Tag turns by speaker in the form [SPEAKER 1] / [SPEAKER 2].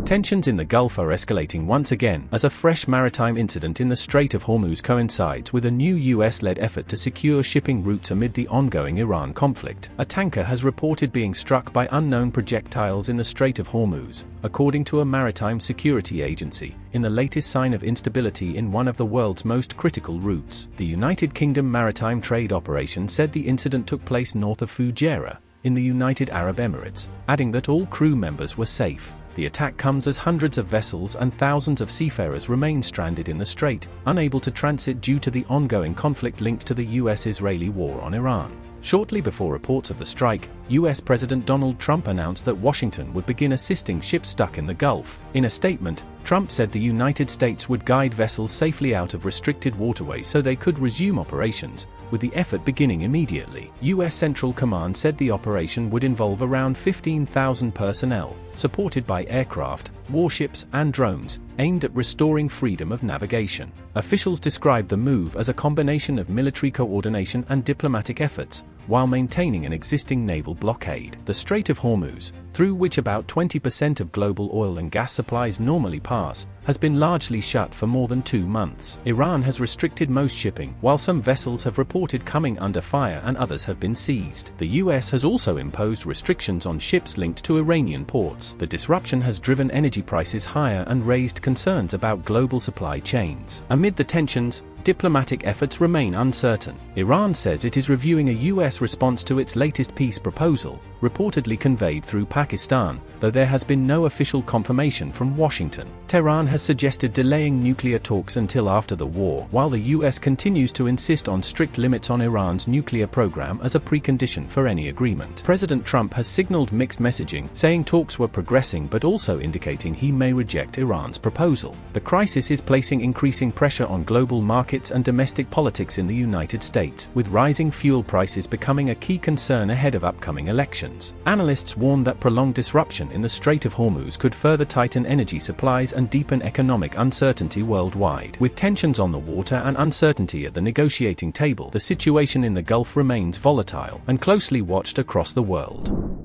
[SPEAKER 1] Tensions in the Gulf are escalating once again as a fresh maritime incident in the Strait of Hormuz coincides with a new US-led effort to secure shipping routes amid the ongoing Iran conflict. A tanker has reported being struck by unknown projectiles in the Strait of Hormuz, according to a maritime security agency, in the latest sign of instability in one of the world's most critical routes. The United Kingdom Maritime Trade Operation said the incident took place north of Fujairah, in the United Arab Emirates, adding that all crew members were safe. The attack comes as hundreds of vessels and thousands of seafarers remain stranded in the strait, unable to transit due to the ongoing conflict linked to the US-Israeli war on Iran. Shortly before reports of the strike, US President Donald Trump announced that Washington would begin assisting ships stuck in the Gulf. In a statement, Trump said the United States would guide vessels safely out of restricted waterways so they could resume operations, with the effort beginning immediately. US Central Command said the operation would involve around 15,000 personnel, supported by aircraft, warships, and drones, aimed at restoring freedom of navigation. Officials described the move as a combination of military coordination and diplomatic efforts, while maintaining an existing naval blockade. The Strait of Hormuz, through which about 20% of global oil and gas supplies normally pass, has been largely shut for more than 2 months. Iran has restricted most shipping, while some vessels have reported coming under fire and others have been seized. The US has also imposed restrictions on ships linked to Iranian ports. The disruption has driven energy prices higher and raised concerns about global supply chains. Amid the tensions, diplomatic efforts remain uncertain. Iran says it is reviewing a US response to its latest peace proposal, reportedly conveyed through Pakistan, though there has been no official confirmation from Washington. Tehran has suggested delaying nuclear talks until after the war, while the US continues to insist on strict limits on Iran's nuclear program as a precondition for any agreement. President Trump has signaled mixed messaging, saying talks were progressing but also indicating he may reject Iran's proposal. The crisis is placing increasing pressure on global markets and domestic politics in the United States, with rising fuel prices becoming a key concern ahead of upcoming elections. Analysts warn that prolonged disruption in the Strait of Hormuz could further tighten energy supplies and deepen economic uncertainty worldwide. With tensions on the water and uncertainty at the negotiating table, the situation in the Gulf remains volatile and closely watched across the world.